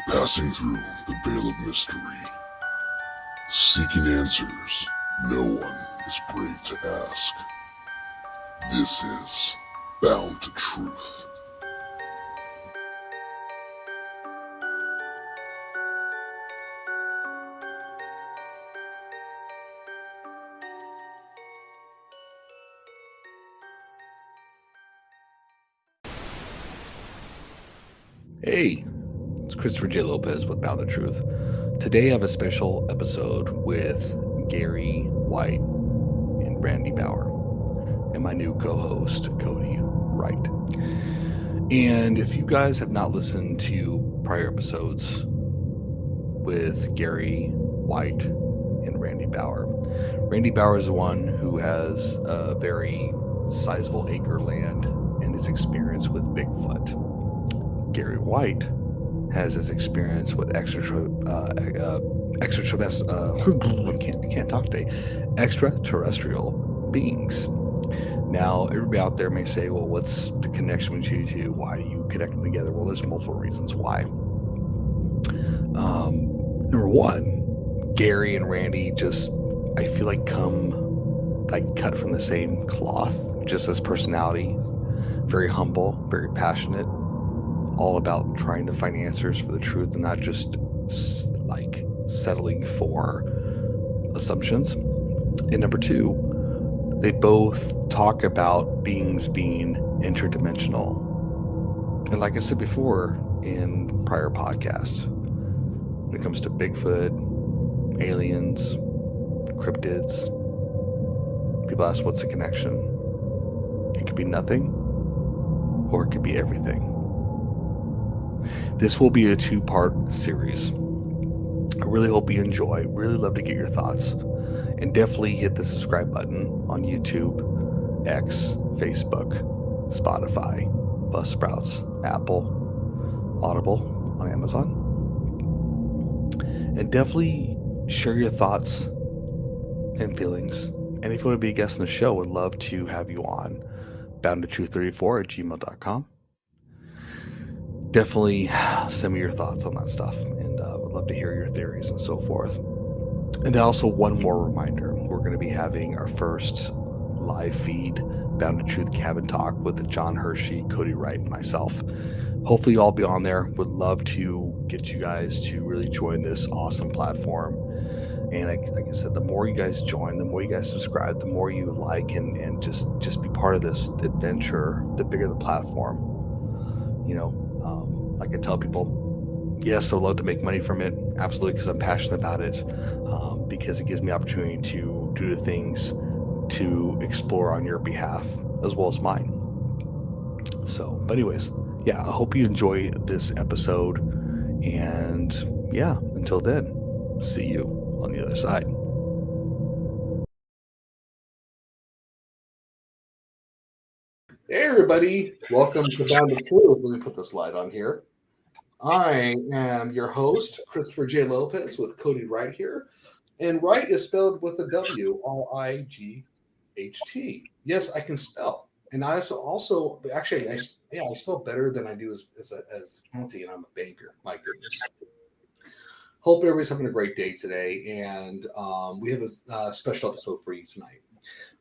Passing through the veil of mystery, seeking answers no one is brave to ask. This is Bound to Truth. Hey, it's Christopher J. Lopez with Bound to Truth. Today I have a special episode with Gary White and Brandy Bauer and my new co-host, Cody Wright. And if you guys have not listened to prior episodes with Gary White and Randy Bauer is the one who has a very sizable acre land and his experience with Bigfoot. Gary White has his experience with extraterrestrial beings. Now, everybody out there may say, well, what's the connection between you two? Why do you connect them together? Well, there's multiple reasons why. Number one, Gary and Randy just, I feel like, come like cut from the same cloth, just as personality. Very humble, very passionate, all about trying to find answers for the truth and not just like settling for assumptions. And number two, they both talk about beings being interdimensional. And like I said before in prior podcasts, when it comes to Bigfoot, aliens, cryptids, people ask what's the connection? It could be nothing or it could be everything. This will be a two-part series. I really hope you enjoy. Really love to get your thoughts. And definitely hit the subscribe button on YouTube, X, Facebook, Spotify, Buzzsprouts, Apple, Audible on Amazon. And definitely share your thoughts and feelings. And if you want to be a guest on the show, would love to have you on boundtotruth34@gmail.com. Definitely send me your thoughts on that stuff, and would love to hear your theories and so forth. And then also one more reminder, we're going to be having our first live feed Bound to Truth Cabin Talk with John Hershey, Cody Wright, and myself. Hopefully you'll all be on there. Would love to get you guys to really join this awesome platform. And like I said, the more you guys join, the more you guys subscribe, the more you like and just be part of this adventure, the bigger the platform. You know, like I tell people, yes, I'd love to make money from it. Absolutely, because I'm passionate about it. Because it gives me opportunity to do the things to explore on your behalf as well as mine. So, but anyways, yeah, I hope you enjoy this episode. And yeah, until then, see you on the other side. Hey, everybody. Welcome to Bound to Truth. Let me put the slide on here. I am your host, Christopher J. Lopez, with Cody Wright here. And Wright is spelled with a W, R-I-G-H-T. Yes, I can spell. And I also actually, I spell better than I do as county, and I'm a banker. My goodness. Hope everybody's having a great day today. And we have a special episode for you tonight.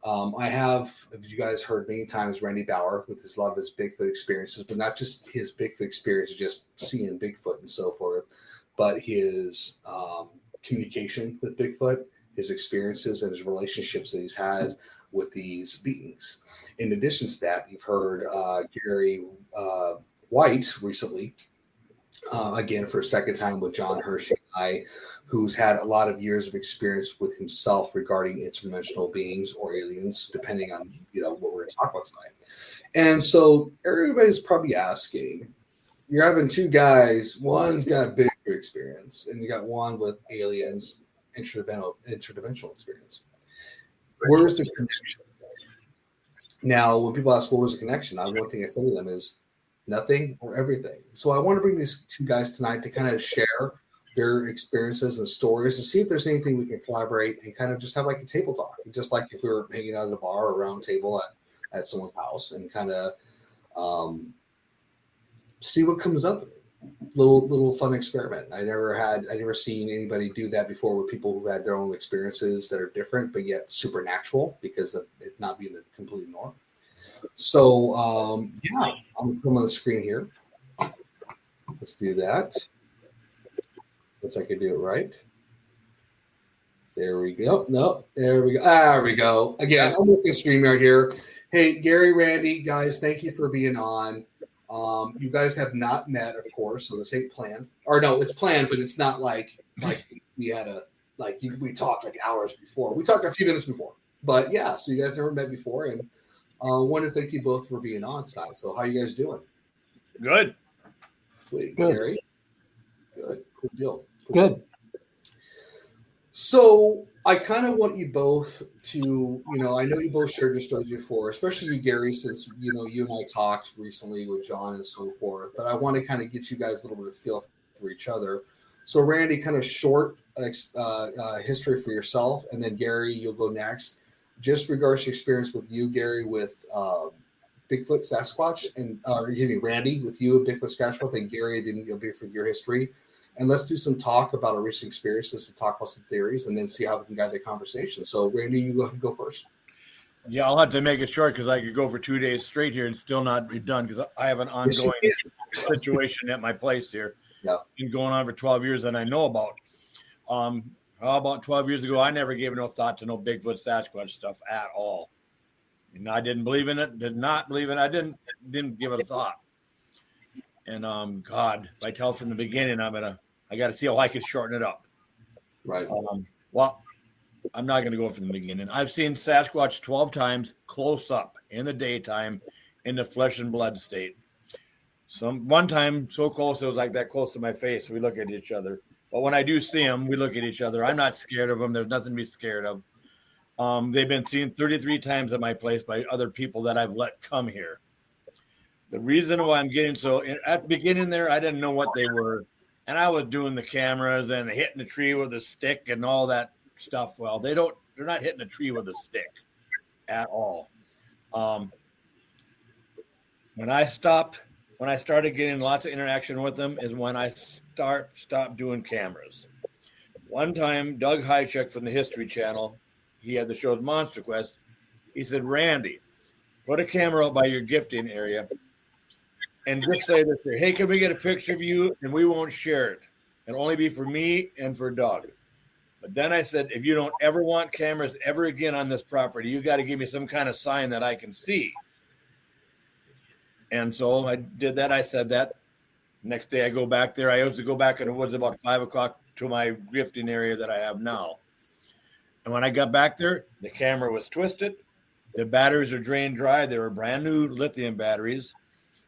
I have, you guys heard many times, Randy Bauer with a lot of his Bigfoot experiences, but not just his Bigfoot experience, just seeing Bigfoot and so forth, but his communication with Bigfoot, his experiences, and his relationships that he's had with these beings. In addition to that, you've heard Gary White recently, again for a second time with John Hershey and I, who's had a lot of years of experience with himself regarding interdimensional beings or aliens, depending on what we're going to talk about tonight. And so everybody's probably asking, you're having two guys, one's got a big experience, and you got one with aliens, interdimensional experience. Where's the connection? Now, when people ask, where's the connection? One thing I say to them is nothing or everything. So I want to bring these two guys tonight to kind of share their experiences and stories to see if there's anything we can collaborate and kind of just have like a table talk, just like if we were hanging out at a bar or a round table at someone's house, and kind of see what comes up of it. little fun experiment. I never seen anybody do that before with people who had their own experiences that are different but yet supernatural because of it not being the complete norm. So yeah, I'm putting on the screen here. Let's do that. Looks like I do it right. There we go. No, there we go. There we go. Again, I'm looking StreamYard here. Hey, Gary, Randy, guys, thank you for being on. You guys have not met, of course, so this ain't planned. Or no, it's planned, but it's not like we had we talked like hours before. We talked a few minutes before. But yeah, so you guys never met before, and want to thank you both for being on tonight. So how you guys doing? Good. Sweet. Good. Gary? Good. Good deal. Good. So I kind of want you both to, I know you both shared your stories before, especially you, Gary, since, you and I talked recently with John and so forth, but I want to kind of get you guys a little bit of feel for each other. So Randy, kind of short history for yourself, and then Gary, you'll go next. Just regards to experience with you, Gary, with Bigfoot, Sasquatch, and Randy, with you, Bigfoot, Sasquatch, and Gary, then you'll be for your history. And let's do some talk about our recent experiences to talk about some theories and then see how we can guide the conversation. So, Randy, you go ahead and go first. Yeah, I'll have to make it short because I could go for 2 days straight here and still not be done because I have an ongoing situation at my place here. Yeah. Been going on for 12 years and I know about. About 12 years ago, I never gave no thought to no Bigfoot, Sasquatch stuff at all. And I didn't believe in it, did not believe in it. I didn't give it a thought. And God, if I tell from the beginning, I got to see how I can shorten it up. Right. Well, I'm not going to go from the beginning. I've seen Sasquatch 12 times close up in the daytime in the flesh and blood state. One time so close, it was like that close to my face. We look at each other. But when I do see them, we look at each other. I'm not scared of them. There's nothing to be scared of. They've been seen 33 times at my place by other people that I've let come here. The reason why I'm getting at the beginning there, I didn't know what they were. And I was doing the cameras and hitting the tree with a stick and all that stuff. Well, they're not hitting a tree with a stick at all. When I started getting lots of interaction with them is when I stopped doing cameras. One time, Doug Hychuk from the History Channel, he had the show Monster Quest. He said, Randy, put a camera up by your gifting area and just say this, hey, can we get a picture of you? And we won't share it. It'll only be for me and for Doug. But then I said, if you don't ever want cameras ever again on this property, you got to give me some kind of sign that I can see. And so I did that. I said that. Next day I go back there. I used to go back in the woods about 5 o'clock to my gifting area that I have now. And when I got back there, the camera was twisted. The batteries are drained dry. They were brand new lithium batteries.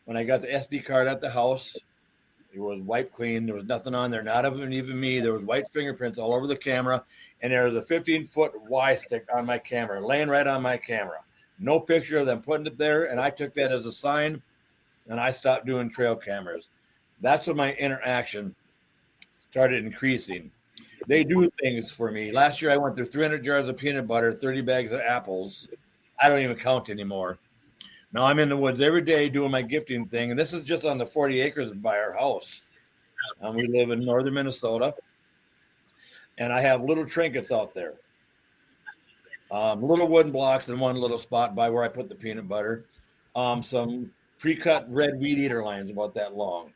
When I got the SD card at the house, it was wiped clean. There was nothing on there, not even me. There was white fingerprints all over the camera. And there was a 15-foot Y stick on my camera, laying right on my camera. No picture of them putting it there. And I took that as a sign, and I stopped doing trail cameras. That's when my interaction started increasing. They do things for me. Last year, I went through 300 jars of peanut butter, 30 bags of apples. I don't even count anymore. Now I'm in the woods every day doing my gifting thing, and this is just on the 40 acres by our house. We live in northern Minnesota, and I have little trinkets out there. Little wooden blocks in one little spot by where I put the peanut butter. Some pre-cut red weed eater lines about that long.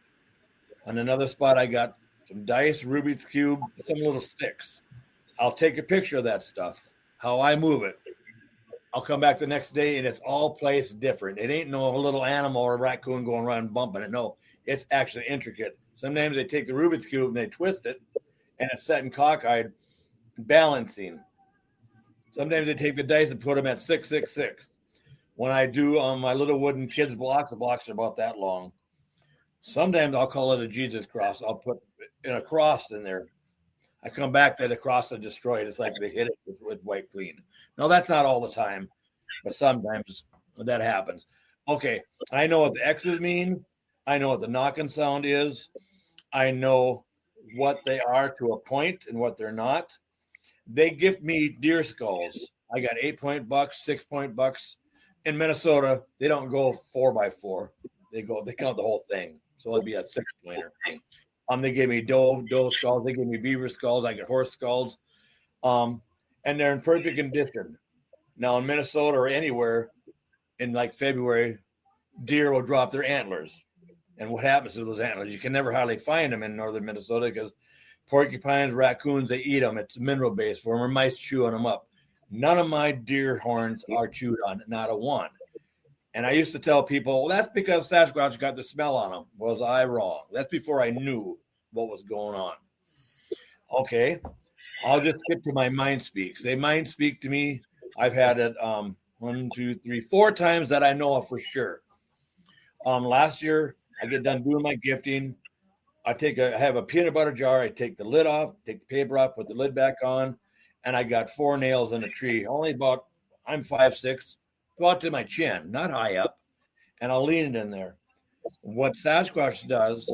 On another spot, I got some dice, Rubik's Cube, some little sticks. I'll take a picture of that stuff, how I move it. I'll come back the next day, and it's all placed different. It ain't no little animal or raccoon going around bumping it. No, it's actually intricate. Sometimes they take the Rubik's Cube and they twist it, and it's set in cockeyed, balancing. Sometimes they take the dice and put them at 666. When I do my little wooden kids block, the blocks are about that long. Sometimes I'll call it a Jesus cross. I'll put a cross in there. I come back that the cross is destroyed. It's like they hit it with white clean. No, that's not all the time, but sometimes that happens. Okay, I know what the X's mean. I know what the knocking sound is. I know what they are to a point and what they're not. They gift me deer skulls. I got 8-point bucks, 6-point bucks. In Minnesota, they don't go 4x4. They count the whole thing. So it'd be a 6-pointer. They gave me doe skulls. They gave me beaver skulls. I get horse skulls. And they're in perfect condition. Now in Minnesota or anywhere in like February, deer will drop their antlers. And what happens to those antlers? You can never hardly find them in northern Minnesota because porcupines, raccoons, they eat them. It's mineral based for them, or mice chewing them up. None of my deer horns are chewed on, not a one. And I used to tell people, well, that's because Sasquatch got the smell on them. Was I wrong? That's before I knew what was going on. Okay, I'll just skip to my mind speaks. They mind speak to me. I've had it 1, 2, 3, 4 times that I know of for sure. Last year, I get done doing my gifting. I have a peanut butter jar. I take the lid off, take the paper off, put the lid back on, and I got 4 nails in a tree. Only about, I'm 5'6", about to my chin, not high up, and I'll lean it in there. What Sasquatch does,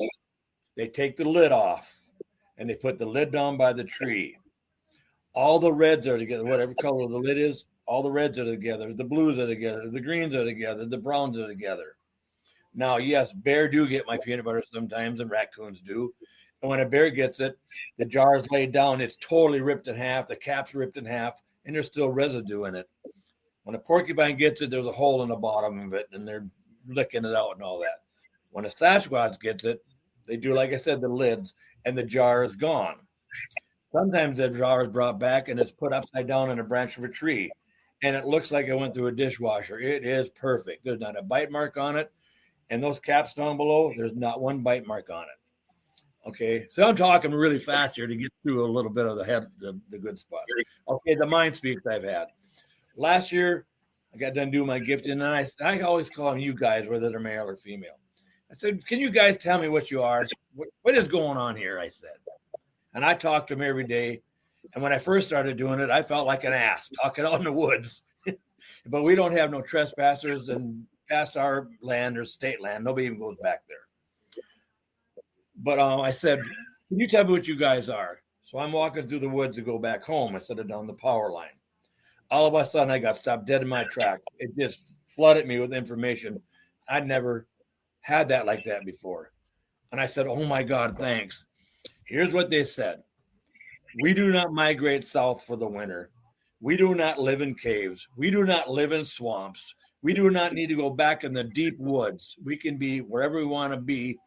they take the lid off, and they put the lid down by the tree. All the reds are together, whatever color the lid is, all the reds are together, the blues are together, the greens are together, the browns are together. Now, yes, bear do get my peanut butter sometimes, and raccoons do. And when a bear gets it, the jar is laid down. It's totally ripped in half. The cap's ripped in half, and there's still residue in it. When a porcupine gets it, there's a hole in the bottom of it, and they're licking it out and all that. When a Sasquatch gets it, they do, like I said, the lids, and the jar is gone. Sometimes the jar is brought back, and it's put upside down on a branch of a tree, and it looks like it went through a dishwasher. It is perfect. There's not a bite mark on it. And those caps down below, there's not one bite mark on it. Okay, so I'm talking really fast here to get through a little bit of the good spots. Okay, the mind speaks I've had. Last year, I got done doing my gifting, and I always call them you guys, whether they're male or female. I said, can you guys tell me what you are? What is going on here, I said. And I talked to them every day. And when I first started doing it, I felt like an ass talking out in the woods. But we don't have no trespassers, and past our land or state land, nobody even goes back there. But I said, can you tell me what you guys are? So I'm walking through the woods to go back home instead of down the power line. All of a sudden, I got stopped dead in my track. It just flooded me with information. I'd never had that like that before. And I said, oh my God, thanks. Here's what they said. We do not migrate south for the winter. We do not live in caves. We do not live in swamps. We do not need to go back in the deep woods. We can be wherever we want to be.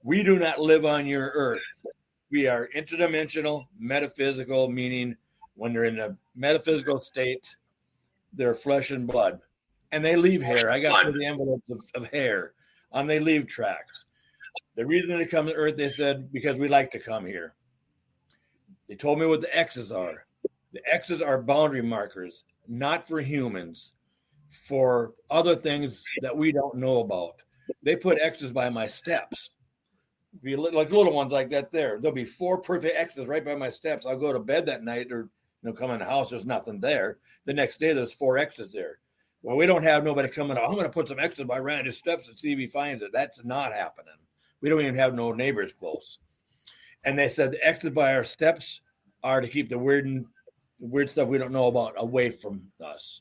We do not live on your earth. We are interdimensional, metaphysical, meaning when they're in a metaphysical state, they're flesh and blood. And they leave hair. I got the envelopes of hair. They leave tracks. The reason they come to earth, they said, because we like to come here. They told me what the X's are. The X's are boundary markers, not for humans, for other things that we don't know about. They put X's by my steps. Be like little ones like that there. There'll be 4 perfect X's right by my steps. I'll go to bed that night or come in the house, there's nothing there. The next day there's 4 X's there. Well, we don't have nobody coming out. I'm going to put some X's by Randy's steps and see if he finds it. That's not happening. We don't even have no neighbors close. And they said the X's by our steps are to keep the weird stuff we don't know about away from us.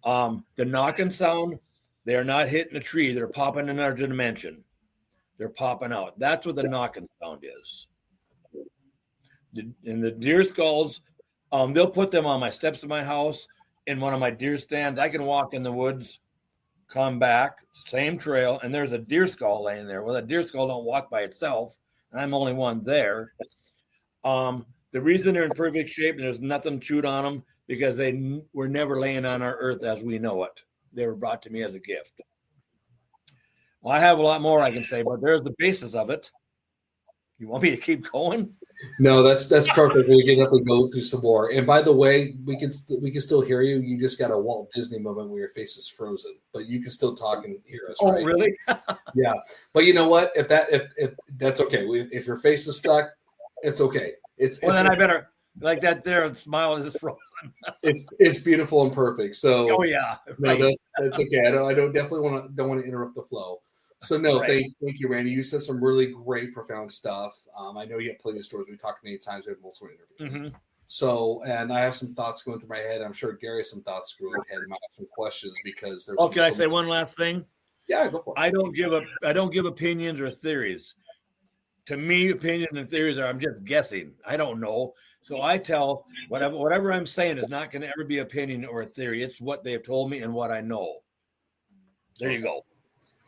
The knocking sound, they are not hitting a tree. They're popping in another dimension. They're popping out. That's what the knocking sound is. And the deer skulls, they'll put them on my steps of my house in one of my deer stands. I can walk in the woods, come back, same trail, and there's a deer skull laying there. Well, that deer skull don't walk by itself, and I'm only one there. The reason they're in perfect shape and there's nothing chewed on them because they were never laying on our earth as we know it. They were brought to me as a gift. Well, I have a lot more I can say, but there's the basis of it. You want me to keep going? No, that's perfect. We can definitely go through some more. And by the way, we can still hear you. You just got a Walt Disney moment where your face is frozen, but you can still talk and hear us. Oh, right? really? Yeah. But you know what? If that's okay. If your face is stuck, it's okay. Then I better like that there and smile is frozen. it's beautiful and perfect. So yeah, right. No, that's okay. I don't definitely don't want to interrupt the flow. So no, right. Thank you, Randy. You said some really great, profound stuff. I know you have plenty of stories. We talked many times. We have multiple interviews. Mm-hmm. So, and I have some thoughts going through my head. I'm sure Gary has some thoughts going through his head. I might have some questions because there's. Can I say one last thing? Yeah, go for it. I don't give opinions or theories. To me, opinions and theories I'm just guessing. I don't know. So I tell whatever I'm saying is not going to ever be opinion or a theory. It's what they have told me and what I know. There you go.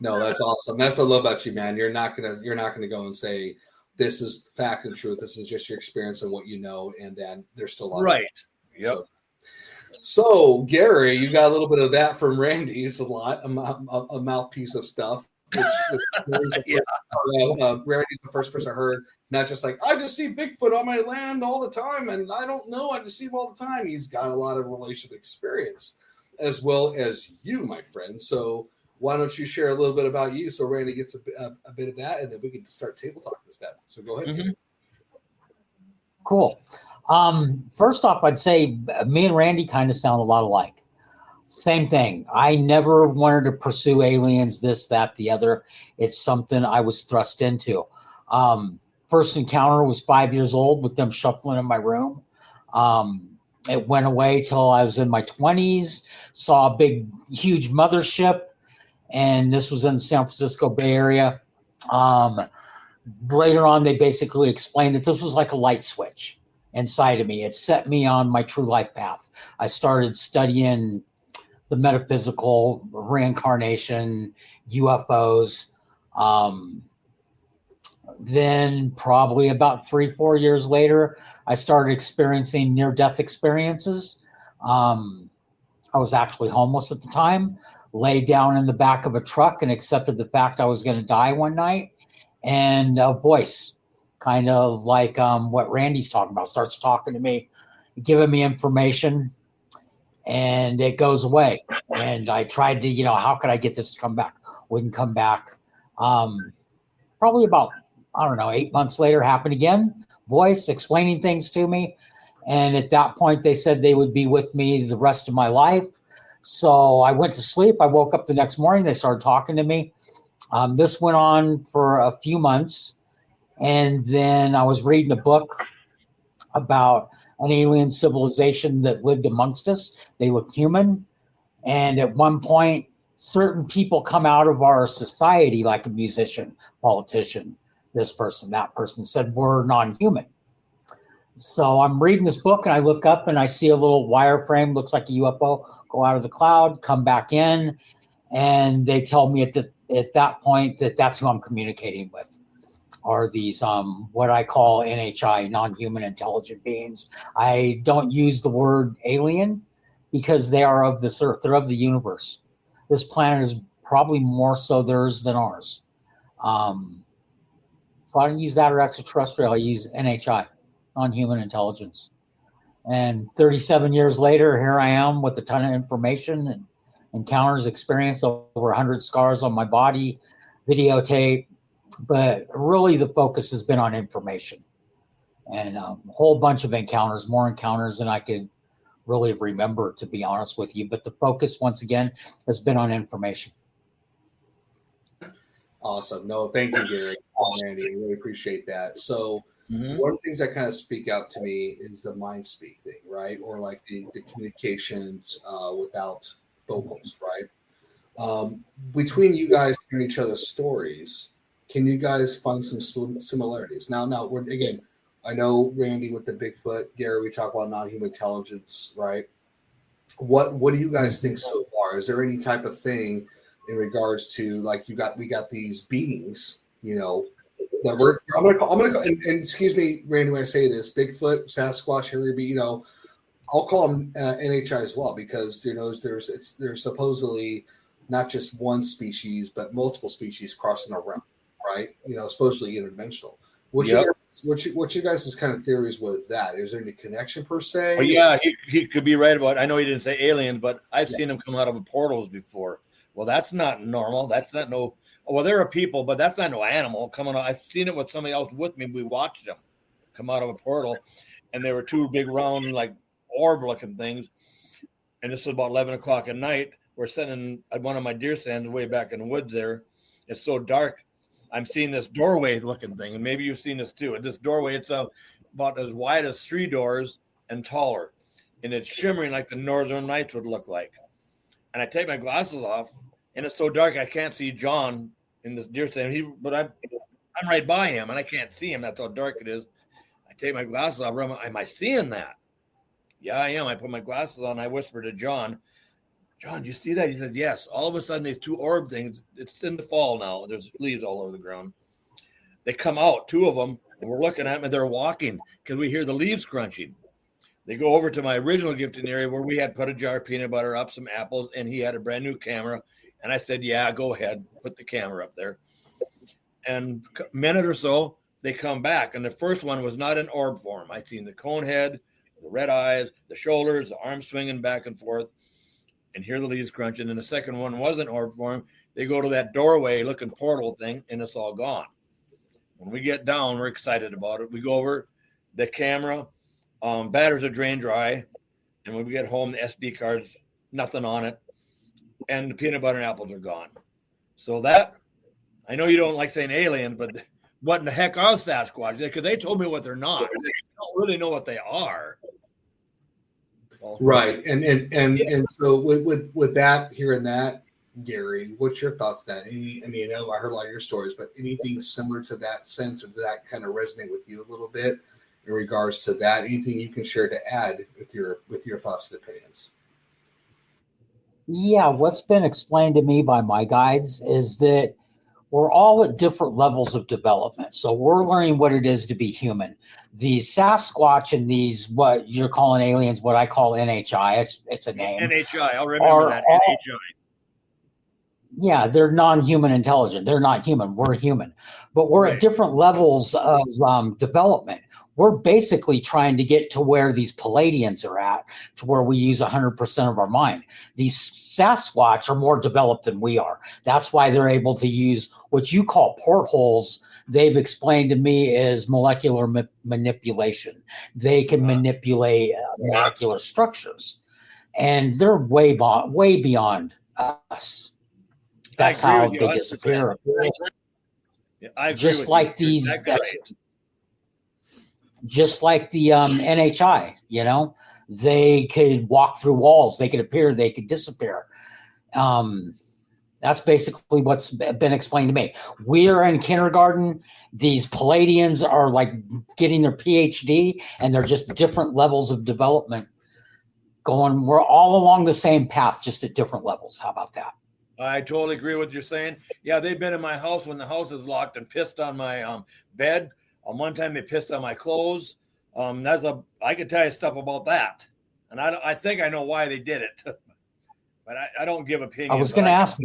No, that's awesome. That's what I love about you, man. You're not gonna go and say this is fact and truth. This is just your experience and what you know, and then there's still a lot. Right. Yep. So Gary, you got a little bit of that from Randy. It's a mouthpiece of stuff. Yeah. Randy's the first person I heard, not just like, I just see Bigfoot on my land all the time, and I don't know, I just see him all the time. He's got a lot of relationship experience, as well as you, my friend. So why don't you share a little bit about you so Randy gets a bit of that, and then we can start table talking this bad. So go ahead. Mm-hmm. Cool. First off, I'd say me and Randy kind of sound a lot alike. Same thing. I never wanted to pursue aliens, this, that, the other. It's something I was thrust into. First encounter was 5 years old with them shuffling in my room. It went away till I was in my 20s, saw a big, huge mothership, and this was in the San Francisco Bay Area. Later on, they basically explained that this was like a light switch inside of me. It set me on my true life path. I started studying the metaphysical, reincarnation, UFOs. Then probably about 3-4 years later, I started experiencing near-death experiences. I was actually homeless at the time, lay down in the back of a truck and accepted the fact I was going to die one night. And a voice, kind of like what Randy's talking about, starts talking to me, giving me information, and it goes away. And I tried to, how could I get this to come back? Wouldn't come back. Probably about, 8 months later, happened again. Voice explaining things to me. And at that point, they said they would be with me the rest of my life. So I went to sleep. I woke up the next morning. They started talking to me. This went on for a few months. And then I was reading a book about an alien civilization that lived amongst us. They looked human. And at one point, certain people come out of our society, like a musician, politician, this person, that person, said we're non-human. So I'm reading this book and I look up and I see a little wireframe, looks like a UFO, go out of the cloud, come back in. And they tell me at that point that that's who I'm communicating with, are these what I call NHI, non-human intelligent beings. I don't use the word alien because they are of this earth. They're of the universe. This planet is probably more so theirs than ours. So I don't use that or extraterrestrial. I use NHI, non-human intelligence. And 37 years later, here I am with a ton of information and encounters, experience, over 100 scars on my body, videotape. But really the focus has been on information and a whole bunch of encounters, more encounters than I could really remember, to be honest with you. But the focus, once again, has been on information. Awesome. No, thank you, Gary. Randy, I really appreciate that. So one of the things that kind of speak out to me is the mind speak thing, right? Or like the communications without vocals, right? Between you guys hearing each other's stories, can you guys find some similarities? Now we're again, I know Randy with the Bigfoot, Gary, we talk about non-human intelligence, right? What do you guys think so far? Is there any type of thing in regards to like we got these beings, that I'm gonna call, and excuse me, Randy, when I say this, Bigfoot, Sasquatch, Harry, I'll call them NHI as well, because there's supposedly not just one species but multiple species crossing around, right? Supposedly interdimensional. What's your guys' kind of theories with that? Is there any connection per se? Well, yeah, he could be right about. I know he didn't say aliens, but I've seen them come out of portals before. Well, that's not normal. That's not no. Well, there are people, but that's not no animal coming out. I've seen it with somebody else with me. We watched them come out of a portal, and they were two big round like orb-looking things. And this was about 11 o'clock at night. We're sitting at one of my deer stands way back in the woods there. It's so dark. I'm seeing this doorway-looking thing, and maybe you've seen this too. This doorway, it's about as wide as 3 doors and taller, and it's shimmering like the Northern Lights would look like. And I take my glasses off, and it's so dark I can't see John in this deer stand. But I'm right by him, and I can't see him. That's how dark it is. I take my glasses off. Am I seeing that? Yeah, I am. I put my glasses on. I whisper to John, John, you see that? He said, yes. All of a sudden, these two orb things, it's in the fall now. There's leaves all over the ground. They come out, two of them, and we're looking at them, and they're walking because we hear the leaves crunching. They go over to my original gifting area where we had put a jar of peanut butter up, some apples, and he had a brand new camera. And I said, yeah, go ahead. Put the camera up there. And a minute or so, they come back. And the first one was not in orb form. I seen the cone head, the red eyes, the shoulders, the arms swinging back and forth, and hear the leaves crunching. And the second one wasn't orb form. They go to that doorway looking portal thing, and it's all gone. When we get down, we're excited about it. We go over the camera, batteries are drained dry. And when we get home, the SD cards, nothing on it. And the peanut butter and apples are gone. So that, I know you don't like saying alien, but what in the heck are Sasquatch? Because they told me what they're not. I don't really know what they are. Right. And so with that, hearing that, Gary, what's your thoughts on that? I heard a lot of your stories, but anything similar to that sense, or does that kind of resonate with you a little bit in regards to that? Anything you can share to add with your thoughts and opinions? Yeah, what's been explained to me by my guides is that we're all at different levels of development. So we're learning what it is to be human. These Sasquatch and these, what you're calling aliens, what I call NHI, it's a name. NHI, I'll remember that. NHI. Yeah, they're non-human intelligent. They're not human. We're human. But we're at different levels of development. We're basically trying to get to where these Palladians are at, to where we use 100% of our mind. These Sasquatch are more developed than we are. That's why they're able to use what you call portholes. They've explained to me is molecular manipulation. They can manipulate molecular structures, and they're way beyond us. That's how they disappear. Yeah, I agree just with like you. these. Exactly right. Just like the NHI, they could walk through walls, they could appear, they could disappear. That's basically what's been explained to me. We're in kindergarten. These Palladians are like getting their PhD, and they're just different levels of development going. We're all along the same path, just at different levels. How about that? I totally agree with what you're saying. Yeah, they've been in my house when the house is locked and pissed on my bed. One time they pissed on my clothes. I could tell you stuff about that, and I think I know why they did it, but I don't give opinions. I was going to ask,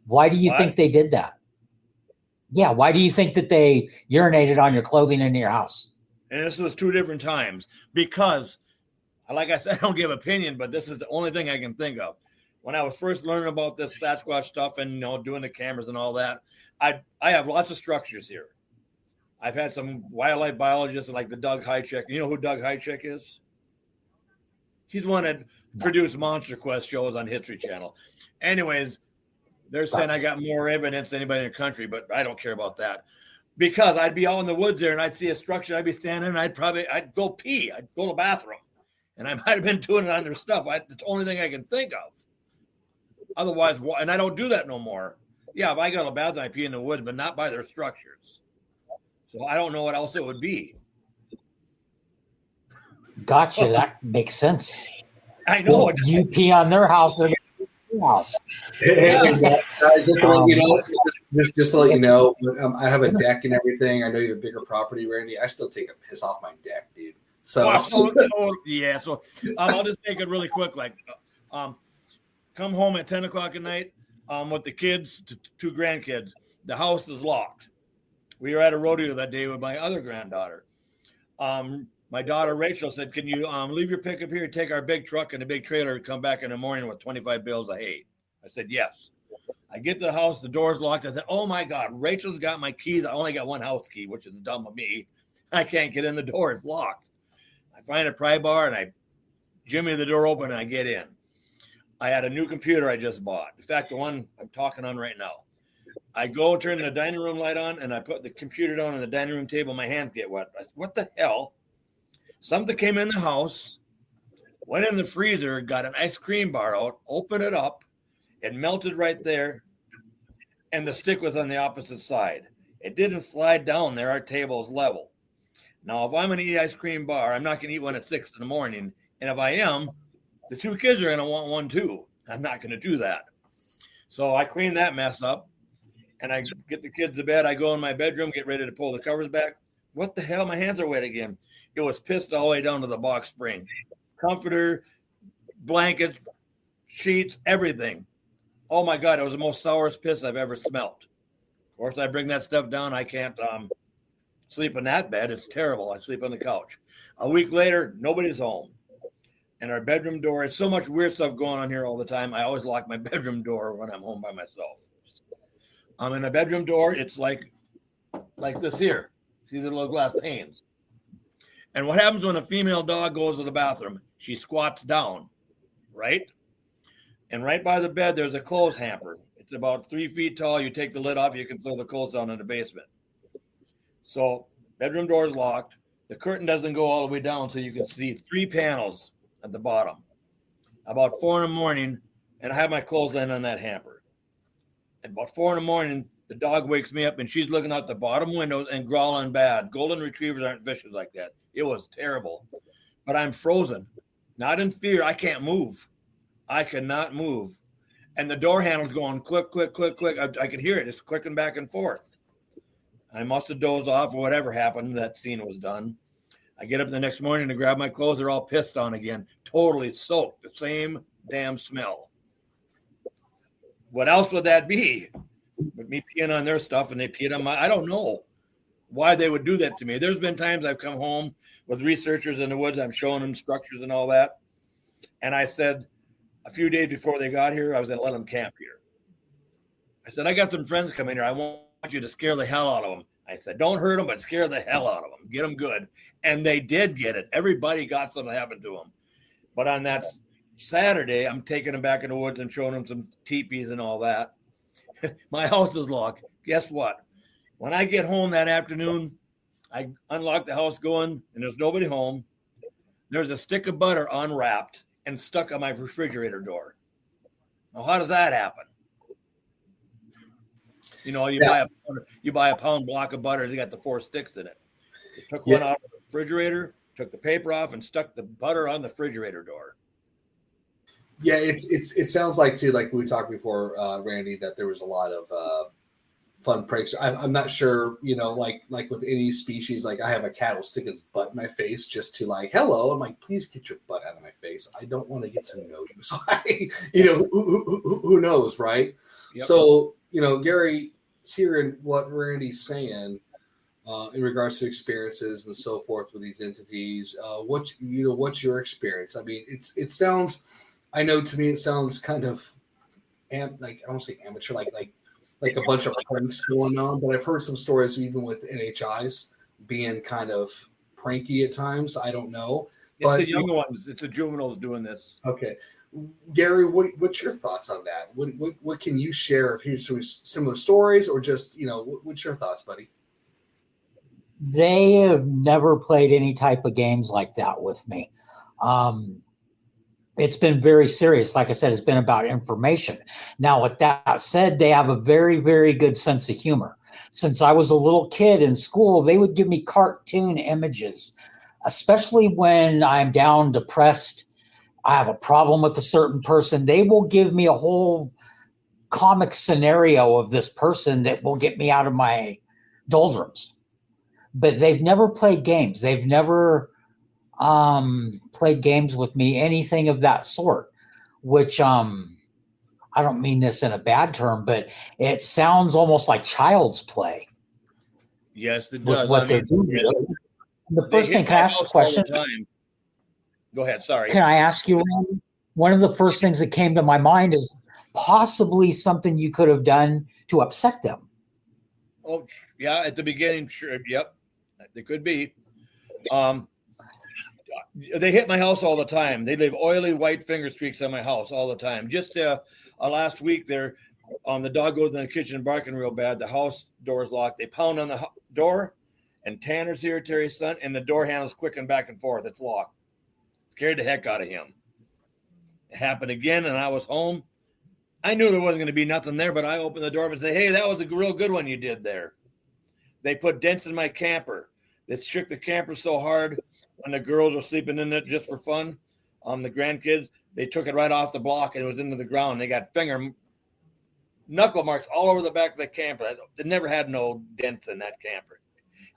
why do you think they did that? Yeah, why do you think that they urinated on your clothing in your house? And this was 2 different times because, like I said, I don't give opinion, but this is the only thing I can think of. When I was first learning about this Sasquatch stuff and doing the cameras and all that, I have lots of structures here. I've had some wildlife biologists like the Doug Hychek. You know who Doug Hychek is? He's one that produced Monster Quest shows on History Channel. Anyways, they're saying I got more evidence than anybody in the country, but I don't care about that. Because I'd be out in the woods there and I'd see a structure, I'd be standing and I'd go pee. I'd go to the bathroom. And I might have been doing it on their stuff. That's the only thing I can think of. Otherwise, and I don't do that no more. Yeah, if I go to the bathroom, I pee in the woods, but not by their structures. So I don't know what else it would be. Gotcha. That makes sense. I know. Well, you pee on their house, they're going to pee on your house. Just to let you know, just to let you know, I have a deck and everything. I know you have a bigger property, Randy. I still take a piss off my deck, dude. So yeah. So I'll just make it really quick. Like, come home at 10 o'clock at night with the kids, 2 grandkids. The house is locked. We were at a rodeo that day with my other granddaughter. My daughter Rachel said, "Can you leave your pickup here, take our big truck and a big trailer, and come back in the morning with 25 bales of hay?" I said, "Yes." I get to the house, the door's locked. I said, "Oh my God, Rachel's got my keys. I only got one house key, which is dumb of me. I can't get in the door. It's locked." I find a pry bar and I jimmy the door open and I get in. I had a new computer I just bought. In fact, the one I'm talking on right now. I go turn the dining room light on and I put the computer down on the dining room table. My hands get wet. I said, "What the hell?" Something came in the house, went in the freezer, got an ice cream bar out, opened it up, It melted right there, and the stick was on the opposite side. It didn't slide down there. Our table is level. Now, if I'm going to eat ice cream bar, I'm not going to eat one at 6 in the morning. And if I am, the 2 kids are going to want one too. I'm not going to do that. So I clean that mess up, and I get the kids to bed. I go in my bedroom, get ready to pull the covers back. What the hell? My hands are wet again. It was pissed all the way down to the box spring. Comforter, blankets, sheets, everything. Oh, my God. It was the most sourest piss I've ever smelt. Of course, I bring that stuff down. I can't sleep in that bed. It's terrible. I sleep on the couch. A week later, nobody's home. And our bedroom door, it's so much weird stuff going on here all the time. I always lock my bedroom door when I'm home by myself. In a bedroom door, it's like this here. See the little glass panes. And what happens when a female dog goes to the bathroom? She squats down, right? And right by the bed, there's a clothes hamper. It's about 3 feet tall. You take the lid off, you can throw the clothes down in the basement. So bedroom door is locked. The curtain doesn't go all the way down, so you can see 3 panels at the bottom. About 4 in the morning, and I have my clothes laying on that hamper. At about 4 in the morning, the dog wakes me up, and she's looking out the bottom windows and growling bad. Golden retrievers aren't vicious like that. It was terrible. But I'm frozen, not in fear. I can't move. I cannot move. And the door handle's going click, click, click, click. I could hear it. It's clicking back and forth. I must have dozed off or whatever happened. That scene was done. I get up the next morning to grab my clothes. They're all pissed on again. Totally soaked. The same damn smell. What else would that be? But me peeing on their stuff and they peed on my, I don't know why they would do that to me. There's been times I've come home with researchers in the woods. I'm showing them structures and all that. And I said, a few days before they got here, I was going to let them camp here. I said, I got some friends coming here. I want you to scare the hell out of them. I said, don't hurt them, but scare the hell out of them. Get them good. And they did get it. Everybody got something happen to them. But on that Saturday, I'm taking them back in the woods and showing them some teepees and all that. My house is locked. Guess what? When I get home that afternoon, I unlock the house going, and there's nobody home. There's a stick of butter unwrapped and stuck on my refrigerator door. Now, how does that happen? You know, you buy a pound block of butter, it's got the 4 sticks in it. They took one out of the refrigerator, took the paper off, and stuck the butter on the refrigerator door. Yeah, it sounds like too, like we talked before, Randy, that there was a lot of fun pranks. I'm not sure, you know, like with any species, like I have a cat will stick its butt in my face just to like, hello. I'm like, please get your butt out of my face. I don't want to get to know you. So you know, who knows, right? Yep. So, you know, Gary, hearing what Randy's saying in regards to experiences and so forth with these entities, what's your experience? I mean, it sounds. I know to me it sounds kind of like I don't say amateur, like a bunch of pranks going on. But I've heard some stories even with NHIs being kind of pranky at times. I don't know. It's the young ones. It's the juveniles doing this. Okay, Gary, what's your thoughts on that? What can you share if you some similar stories or just what's your thoughts, buddy? They have never played any type of games like that with me. It's been very serious. Like I said, it's been about information. Now, with that said, they have a very, very good sense of humor. Since I was a little kid in school, they would give me cartoon images, especially when I'm down, depressed, I have a problem with a certain person. They will give me a whole comic scenario of this person that will get me out of my doldrums. But they've never played games. They've never played games with me, anything of that sort, which I don't mean this in a bad term, but it sounds almost like child's play. Yes, it does. What they're doing. The first thing, can I ask a question? Go ahead, sorry. Can I ask you, Randy? One of the first things that came to my mind is possibly something you could have done to upset them. Oh, yeah, at the beginning, sure. Yep, it could be. They hit my house all the time. They leave oily white finger streaks on my house all the time. Just last week, the dog goes in the kitchen barking real bad. The house door is locked. They pound on the door, and Tanner's here, Terry's son, and the door handle's clicking back and forth. It's locked. Scared the heck out of him. It happened again, and I was home. I knew there wasn't going to be nothing there, but I opened the door and say, hey, that was a real good one you did there. They put dents in my camper. They shook the camper so hard when the girls were sleeping in it just for fun. The grandkids, they took it right off the block and it was into the ground. They got knuckle marks all over the back of the camper. They never had no dents in that camper.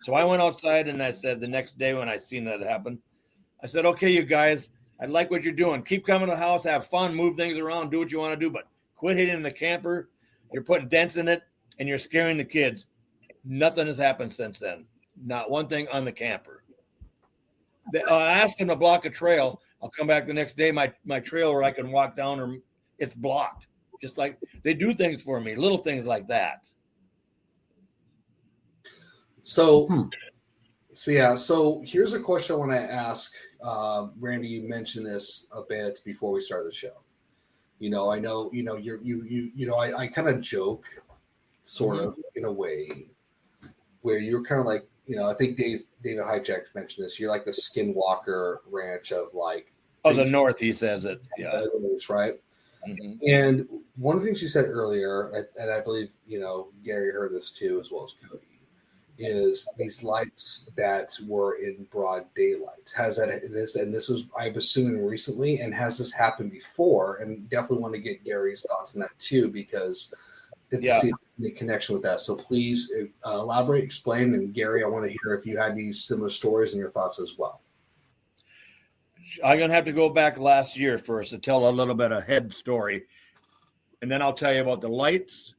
So I went outside and I said the next day when I seen that happen, I said, okay, you guys, I like what you're doing. Keep coming to the house, have fun, move things around, do what you want to do, but quit hitting the camper. You're putting dents in it and you're scaring the kids. Nothing has happened since then. Not one thing on the camper. I asked them to block a trail. I'll come back the next day. My trail where I can walk down, or it's blocked. Just like they do things for me, little things like that. So here's a question I want to ask. Randy, you mentioned this a bit before we started the show. I know, I kind of joke sort of in a way where you're kind of like, I think David Hijack mentioned this. You're like the Skinwalker Ranch of like. Oh, the North, he says it. Yeah. Right. Mm-hmm. And one of the things you said earlier, and I believe, Gary heard this too, as well as Cody, is these lights that were in broad daylight. Has that and this was, I'm assuming, recently, and has this happened before? And definitely want to get Gary's thoughts on that too, because it's the connection with that. So please elaborate, explain, and Gary, I want to hear if you had these similar stories and your thoughts as well. I'm going to have to go back last year first to tell a little bit of head story. And then I'll tell you about the lights.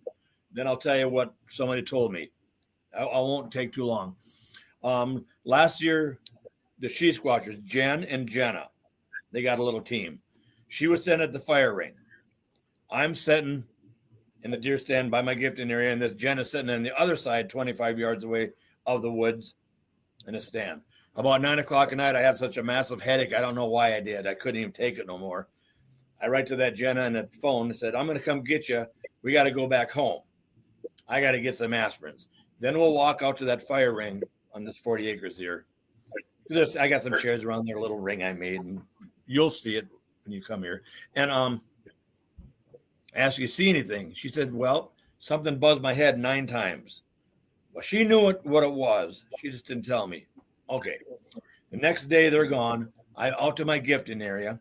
Then I'll tell you what somebody told me. I won't take too long. Last year, the She Squatchers, Jen and Jenna, they got a little team. She was sitting at the fire ring. I'm sitting in the deer stand by my gifting area, and this Jen is sitting on the other side, 25 yards away of the woods in a stand. About 9 o'clock at night, I had such a massive headache. I don't know why I did. I couldn't even take it no more. I write to that Jenna on the phone and said, I'm going to come get you. We got to go back home. I got to get some aspirins. Then we'll walk out to that fire ring on this 40 acres here. I got some chairs around there, a little ring I made, and you'll see it when you come here. And I asked, you see anything? She said, well, something buzzed my head 9 times. Well, she knew what it was. She just didn't tell me. Okay. The next day they're gone. I out to my gifting area,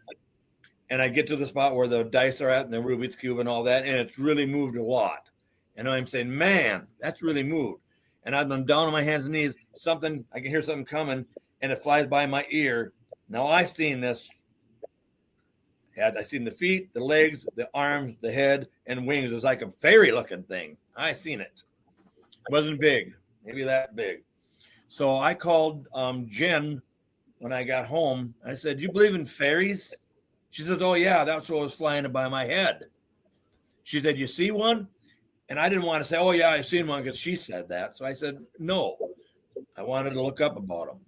and I get to the spot where the dice are at and the Rubik's Cube and all that, and it's really moved a lot. And I'm saying, man, that's really moved. And I've been down on my hands and knees. I can hear something coming, and it flies by my ear. Now I seen this. I seen the feet, the legs, the arms, the head, and wings. It was like a fairy-looking thing. I seen it. It wasn't big, maybe that big. So I called Jen when I got home. I said, do you believe in fairies? She says, oh, yeah, that's what was flying by my head. She said, you see one? And I didn't want to say, oh, yeah, I've seen one because she said that. So I said, no. I wanted to look up about them.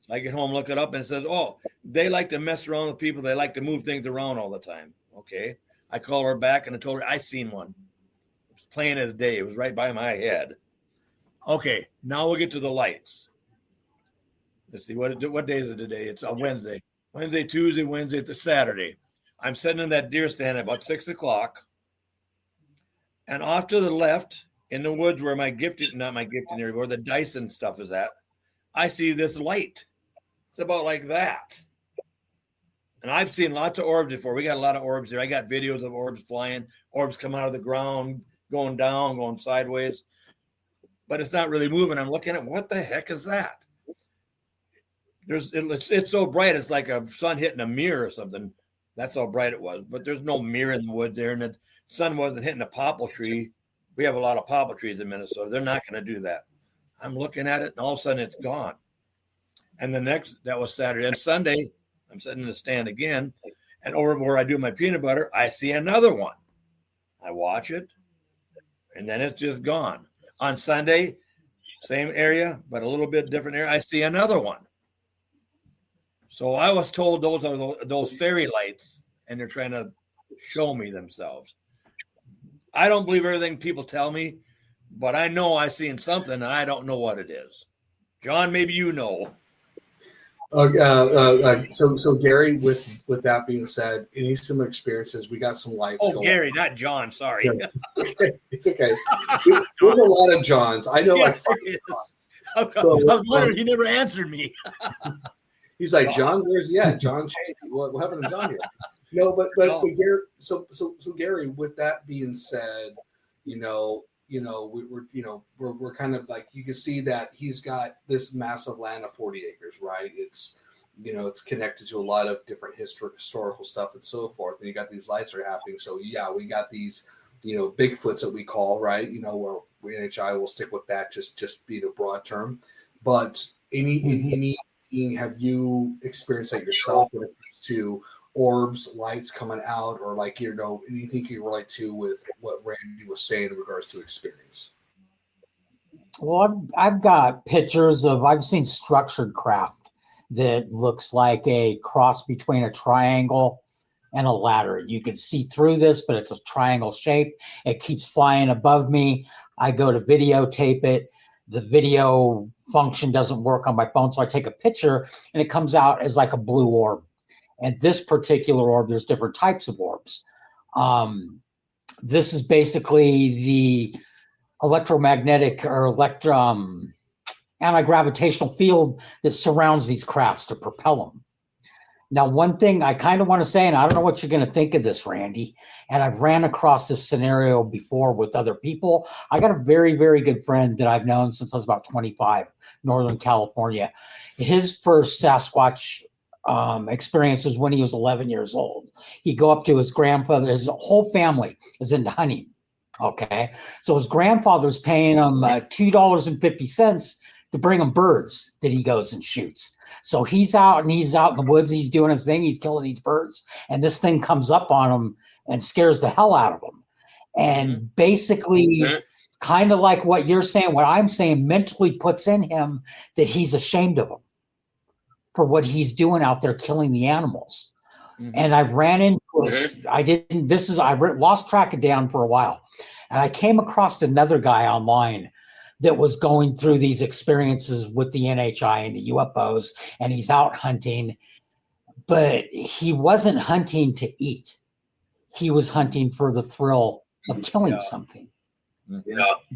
So I get home, look it up, and it says, oh, they like to mess around with people. They like to move things around all the time. Okay. I called her back, and I told her, I seen one. It was plain as day. It was right by my head. Okay, now we'll get to the lights. Let's see, what day is it today? It's a Wednesday. Wednesday, Tuesday, Wednesday, it's a Saturday. I'm sitting in that deer stand at about 6 o'clock. And off to the left, in the woods where not my gifting area, where the Dyson stuff is at, I see this light. It's about like that. And I've seen lots of orbs before. We got a lot of orbs there. I got videos of orbs flying, orbs come out of the ground, going down, going sideways. But it's not really moving. I'm looking at, what the heck is that? It's so bright. It's like a sun hitting a mirror or something. That's how bright it was. But there's no mirror in the woods there. And the sun wasn't hitting a popple tree. We have a lot of popple trees in Minnesota. They're not going to do that. I'm looking at it, and all of a sudden it's gone. And that was Saturday. And Sunday, I'm sitting in the stand again. And over where I do my peanut butter, I see another one. I watch it, and then it's just gone. On Sunday, same area, but a little bit different area, I see another one. So I was told those are those fairy lights, and they're trying to show me themselves. I don't believe everything people tell me, but I know I've seen something, and I don't know what it is. John, maybe you know. So Gary, with that being said, any similar experiences? We got some lights. Oh, Gary, not John. Sorry. Yeah. It's okay. There's a lot of Johns. I know, like. I was wondering. He never answered me. He's like, John, where's John? What happened to John here? No, but Gary. So Gary, with that being said, we're kind of like, you can see that he's got this massive land of 40 acres, right? It's it's connected to a lot of different historical stuff and so forth. And you got these lights are happening. So yeah, we got these, Bigfoots that we call, right? Where NHI will stick with that, just be the broad term. But any have you experienced that yourself when it comes to orbs, lights coming out, or like, anything you relate to with what Randy was saying in regards to experience? Well, I've got pictures I've seen structured craft that looks like a cross between a triangle and a ladder. You can see through this, but it's a triangle shape. It keeps flying above me. I go to videotape it. The video function doesn't work on my phone, so I take a picture, and it comes out as like a blue orb. And this particular orb, there's different types of orbs. This is basically the electromagnetic or anti-gravitational field that surrounds these crafts to propel them. Now, one thing I kind of want to say, and I don't know what you're going to think of this, Randy, and I've ran across this scenario before with other people. I got a very, very good friend that I've known since I was about 25, Northern California. His first Sasquatch experience was when he was 11 years old. He'd go up to his grandfather. His whole family is into hunting. Okay. So his grandfather's paying him $2.50 to bring him birds that he goes and shoots. So he's out in the woods. He's doing his thing. He's killing these birds. And this thing comes up on him and scares the hell out of him. And basically, kind of like what you're saying, what I'm saying, mentally puts in him that he's ashamed of him for what he's doing out there killing the animals. And I ran into I lost track of Dan for a while. And I came across another guy online that was going through these experiences with the NHI and the UFOs, and he's out hunting, but he wasn't hunting to eat. He was hunting for the thrill of killing something,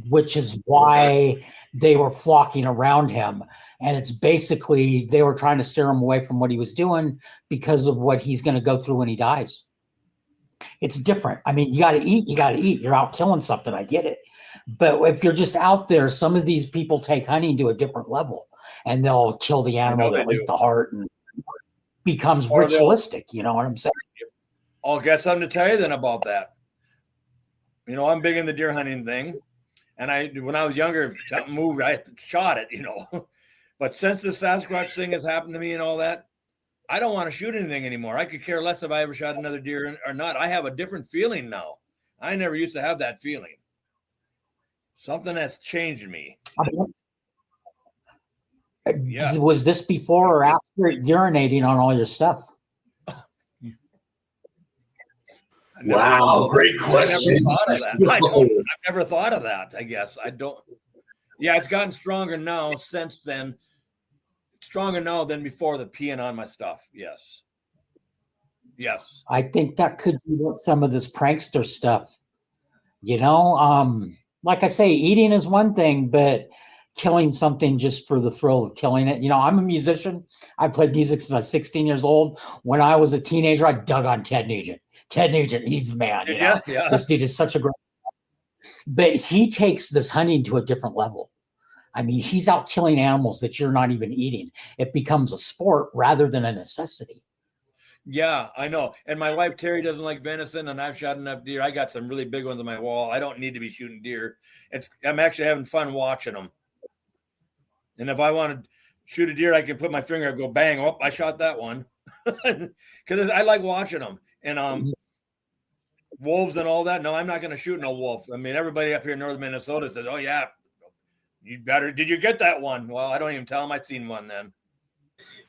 which is why they were flocking around him. And it's basically, they were trying to steer him away from what he was doing because of what he's going to go through when he dies. It's different. I mean, you got to eat. You're out killing something. I get it. But if you're just out there, some of these people take hunting to a different level, and they'll kill the animal, they'll eat the heart, and becomes ritualistic. You know what I'm saying? I'll get something to tell you then about that. I'm big in the deer hunting thing. And when I was younger, if something moved, I shot it, But since the Sasquatch thing has happened to me and all that, I don't want to shoot anything anymore. I could care less if I ever shot another deer or not. I have a different feeling now. I never used to have that feeling. Something has changed me. Yeah. Was this before or after urinating on all your stuff? Wow, great question. I've never thought of that, I guess. I don't. Yeah, it's gotten stronger now since then. Stronger now than before the peeing on my stuff. Yes. I think that could be what some of this prankster stuff, like I say, eating is one thing, but killing something just for the thrill of killing it. I'm a musician. I played music since I was 16 years old. When I was a teenager, I dug on Ted Nugent. He's the man. Yeah. This dude is such a great. But he takes this hunting to a different level. I mean, he's out killing animals that you're not even eating. It becomes a sport rather than a necessity. Yeah, I know. And my wife, Terry, doesn't like venison, and I've shot enough deer. I got some really big ones on my wall. I don't need to be shooting deer. I'm actually having fun watching them. And if I want to shoot a deer, I can put my finger up, go bang. Oh, I shot that one. Because I like watching them. And wolves and all that. No, I'm not going to shoot no wolf. I mean, everybody up here in northern Minnesota says, oh, yeah, you better. Did you get that one? Well, I don't even tell them I'd seen one then.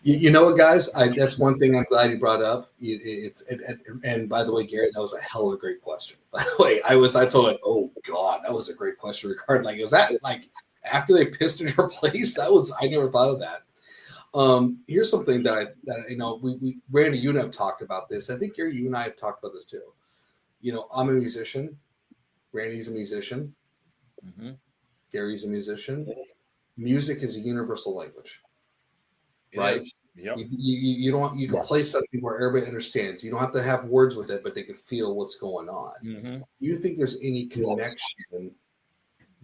You know what, guys? That's one thing I'm glad you brought up. And by the way, Garrett, that was a hell of a great question. By the way, I told him, oh God, that was a great question regarding is that like after they pissed in your place? I never thought of that. Here's something that we Randy, you and I have talked about this. I think Gary, you and I have talked about this too. I'm a musician. Randy's a musician. Mm-hmm. Gary's a musician. Music is a universal language, right? Yep. You can play something where everybody understands. You don't have to have words with it, but they can feel what's going on. Mm-hmm. Do you think there's any connection?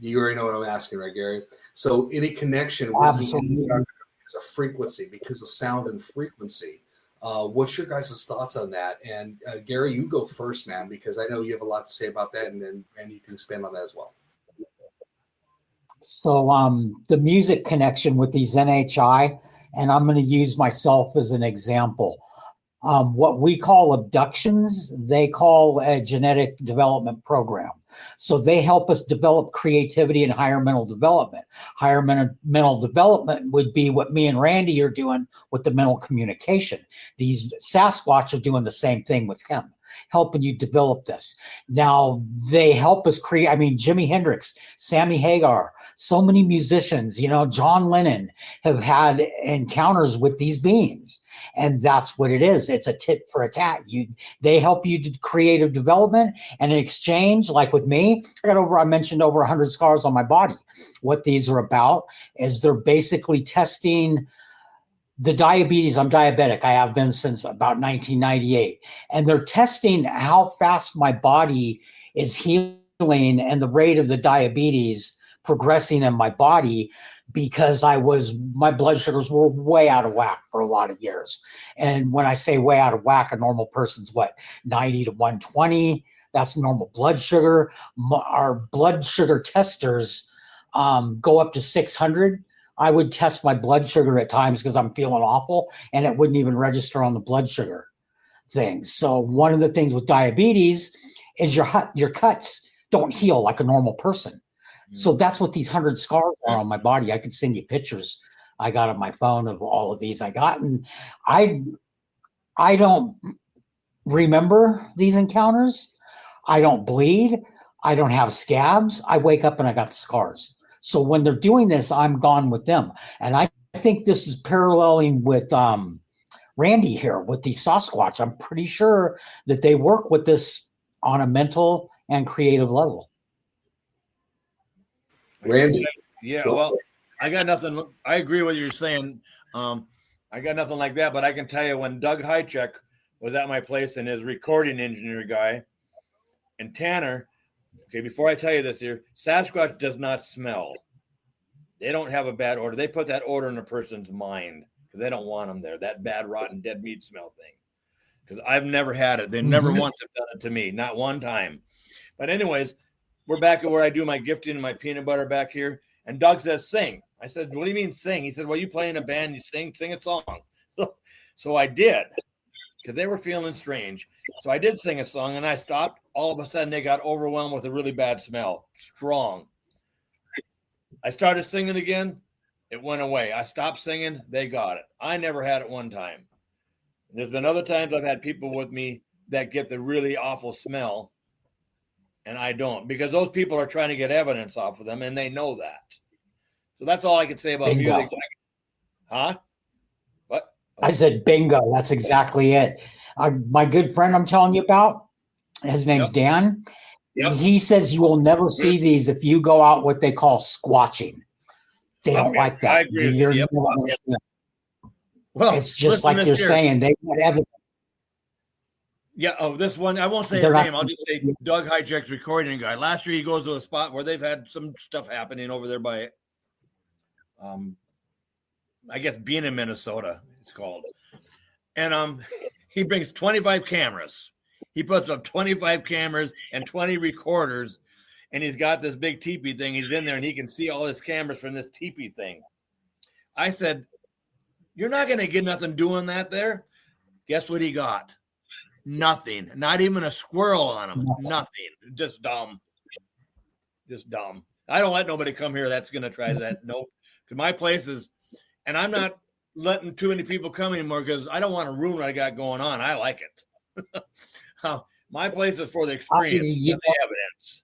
You already know what I'm asking, right, Gary? So any connection with a frequency because of sound and frequency. What's your guys' thoughts on that? And Gary, you go first, man, because I know you have a lot to say about that, and you can expand on that as well. So the music connection with these NHI, and I'm going to use myself as an example. What we call abductions, they call a genetic development program. So they help us develop creativity and higher mental development. Higher mental development would be what me and Randy are doing with the mental communication. These Sasquatch are doing the same thing with him, helping you develop this. Now, they help us create, Jimi Hendrix, Sammy Hagar, so many musicians, John Lennon have had encounters with these beings. And that's what it is. It's a tit for a tat. They help you do creative development, and in exchange, like with me, I mentioned over 100 scars on my body. What these are about is they're basically testing the diabetes. I'm diabetic. I have been since about 1998. And they're testing how fast my body is healing and the rate of the diabetes progressing in my body, because my blood sugars were way out of whack for a lot of years. And when I say way out of whack, a normal person's 90 to 120. That's normal blood sugar. Our blood sugar testers go up to 600. I would test my blood sugar at times because I'm feeling awful, and it wouldn't even register on the blood sugar thing. So one of the things with diabetes is your cuts don't heal like a normal person. So that's what these 100 scars are on my body. I could send you pictures I got on my phone of all of these I got. And I don't remember these encounters. I don't bleed. I don't have scabs. I wake up and I got the scars. So when they're doing this, I'm gone with them. And I think this is paralleling with Randy here with the Sasquatch. I'm pretty sure that they work with this on a mental and creative level. Randy. Yeah, well, I got nothing. I agree with what you're saying. I got nothing like that, but I can tell you when Doug Hychek was at my place and his recording engineer guy and Tanner. Okay, before I tell you this here, Sasquatch does not smell. They don't have a bad odor. They put that odor in a person's mind because they don't want them there. That bad, rotten, dead meat smell thing. Because I've never had it. They never once have done it to me. Not one time. But anyways, we're back at where I do my gifting and my peanut butter back here. And Doug says, sing. I said, what do you mean sing? He said, well, you play in a band, you sing a song. So I did, because they were feeling strange. So I did sing a song, and I stopped. All of a sudden, they got overwhelmed with a really bad smell. Strong. I started singing again. It went away. I stopped singing. They got it. I never had it one time. There's been other times I've had people with me that get the really awful smell, and I don't, because those people are trying to get evidence off of them, and they know that. So that's all I can say about Bingo. music. Huh? What? I said bingo. That's exactly it. My good friend I'm telling you about, his name's Dan. Yep. He says you will never see these if you go out what they call squatching. They don't like that. I agree with you. Well, it's just like you're saying. They got evidence. Yeah. Oh, this one, I won't say his name. I'll just say Doug Hychek's recording guy. Last year, he goes to a spot where they've had some stuff happening over there by, I guess, being in Minnesota, it's called. And he brings 25 cameras. He puts up 25 cameras and 20 recorders, and he's got this big teepee thing. He's in there, and he can see all his cameras from this teepee thing. I said, you're not going to get nothing doing that there. Guess what he got? Nothing. Not even a squirrel on him. Nothing. Just dumb. Just dumb. I don't let nobody come here that's going to try that. Nope. Because my place is, and I'm not letting too many people come anymore because I don't want to ruin what I got going on. I like it. My place is for the experience, the evidence.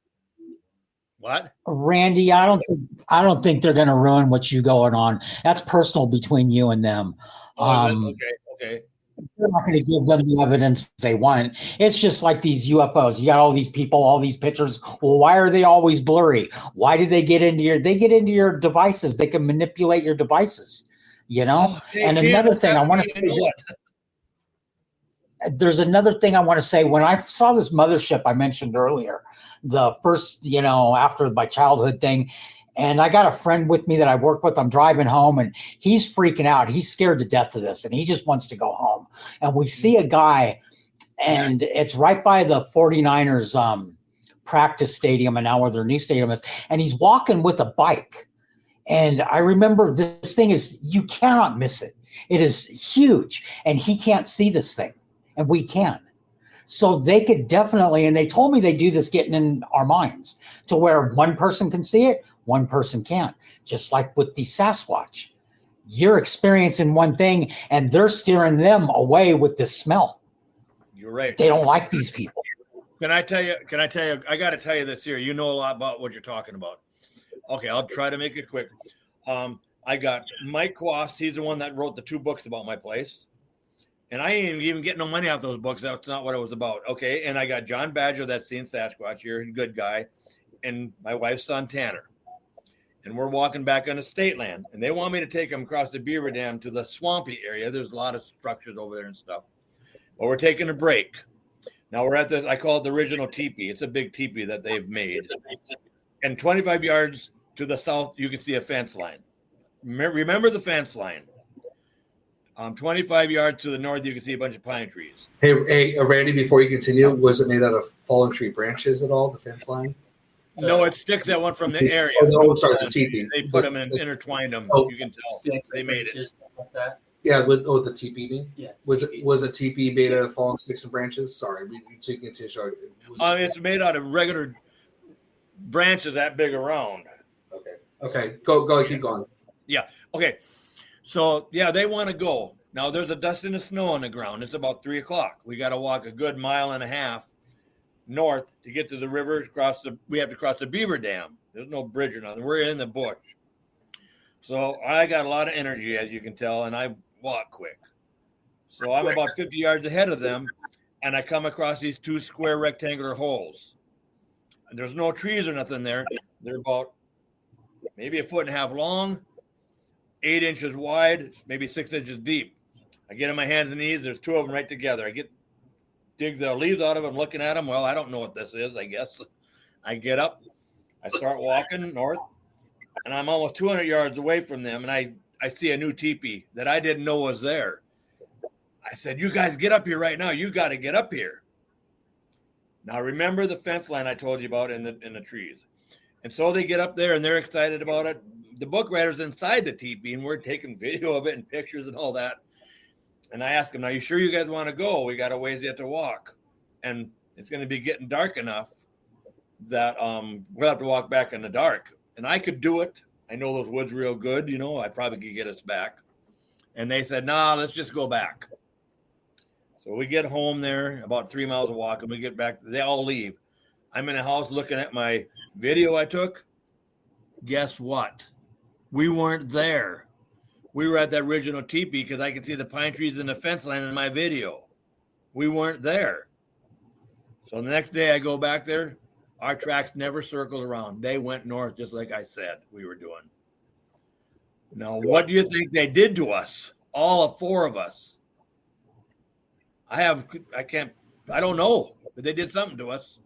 What? Randy, I don't think they're going to ruin what you going on. That's personal between you and them. Oh, is it? Okay. They're not going to give them the evidence they want. It's just like these UFOs. You got all these people, all these pictures. Well, why are they always blurry? Why did they get into they get into your devices? They can manipulate your devices, Oh, they And can. another What's thing I want to happening? say, You know there's another thing I want to say. When I saw this mothership I mentioned earlier, the first, after my childhood thing, and I got a friend with me that I work with. I'm driving home and he's freaking out. He's scared to death of this and he just wants to go home. And we see a guy, and it's right by the 49ers practice stadium and now where their new stadium is. And he's walking with a bike. And I remember this thing you cannot miss it. It is huge and he can't see this thing. And we can. So they could definitely, and they told me they do this getting in our minds to where one person can see it, one person can't. Just like with the Sasquatch. You're experiencing one thing and they're steering them away with this smell. You're right. They don't like these people. Can I tell you, I got to tell you this here. You know a lot about what you're talking about. Okay, I'll try to make it quick. I got Mike Quast. He's the one that wrote the 2 books about my place. And I ain't even getting no money off those books. That's not what it was about. Okay. And I got John Badger that's seen Sasquatch here, good guy, and my wife's son Tanner. And we're walking back on the state land. And they want me to take them across the beaver dam to the swampy area. There's a lot of structures over there and stuff. Well, we're taking a break. Now we're at I call it the original teepee. It's a big teepee that they've made. And 25 yards to the south, you can see a fence line. Remember the fence line. 25 yards to the north, you can see a bunch of pine trees. Hey, Randy, before you continue, was it made out of fallen tree branches at all, the fence line? No, it's sticks that went from the area. Oh, no, sorry, the teepee. They put them in, intertwined them. Oh. You can tell. Sticks, They made it. branches, stuff like that. Yeah, with the teepee being? Yeah. Was a teepee made out of fallen sticks and branches? Sorry, so you can continue. Sorry. It's made out of regular branches that big around. Okay. Go. Keep going. Yeah. Okay. So, yeah, they want to go. Now, there's a dusting of snow on the ground. It's about 3 o'clock. We got to walk a good 1.5 miles north to get to the river. We have to cross the beaver dam. There's no bridge or nothing. We're in the bush. So I got a lot of energy, as you can tell, and I walk quick. So I'm about 50 yards ahead of them, and I come across these 2 square rectangular holes. And there's no trees or nothing there. They're about maybe 1.5 feet long, 8 inches wide, maybe 6 inches deep. I get on my hands and knees. There's 2 of them right together. I dig the leaves out of them, looking at them. Well, I don't know what this is, I guess. I get up. I start walking north, and I'm almost 200 yards away from them, and I see a new teepee that I didn't know was there. I said, "You guys get up here right now. You got to get up here." Now, remember the fence line I told you about in the trees. And so they get up there, and they're excited about it. The book writer's inside the teepee, and we're taking video of it and pictures and all that. And I asked him, "Are you sure you guys want to go? We got a ways yet to walk. And it's going to be getting dark enough that we'll have to walk back in the dark." And I could do it. I know those woods real good. I probably could get us back. And they said, "Nah, let's just go back." So we get home there, about 3 miles of walk, and we get back. They all leave. I'm in the house looking at my video I took. Guess what? We weren't there. We were at that original teepee because I could see the pine trees and the fence line in my video. We weren't there. So the next day I go back there. Our tracks never circled around. They went north just like I said we were doing. Now, what do you think they did to us? All 4 of us. I don't know, but they did something to us.